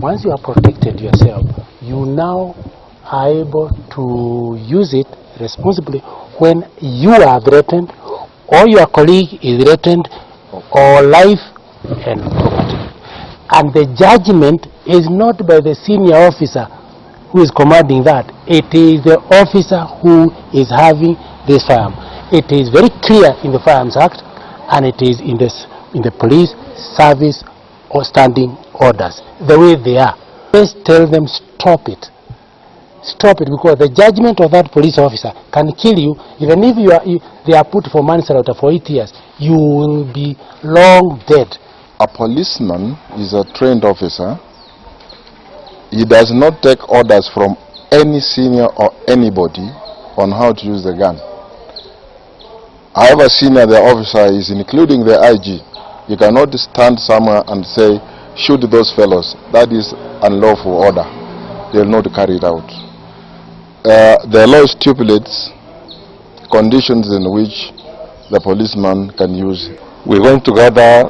Once you have protected yourself, you now are able to use it responsibly when you are threatened, or your colleague is threatened, or life and property. And the judgment is not by the senior officer who is commanding that. It is the officer who is having this firearm. It is very clear in the Firearms Act, and it is in the police service or standing orders, the way they are. Just tell them, stop it. Stop it, because the judgment of that police officer can kill you. Even if they are put for manslaughter for 8 years, you will be long dead. A policeman is a trained officer. He does not take orders from any senior or anybody on how to use the gun. However senior the officer is, including the IG, you cannot stand somewhere and say, shoot those fellows. That is unlawful order. They will not carry it out. The law stipulates conditions in which the policeman can use. We're going to gather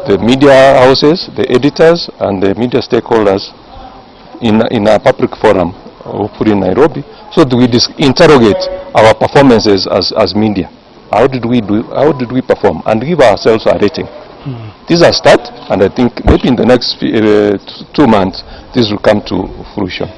the media houses, the editors, and the media stakeholders in a public forum, hopefully in Nairobi, so that we interrogate our performances as media. How did we perform, and give ourselves a rating. This is a start, and I think maybe in the next 2 months this will come to fruition.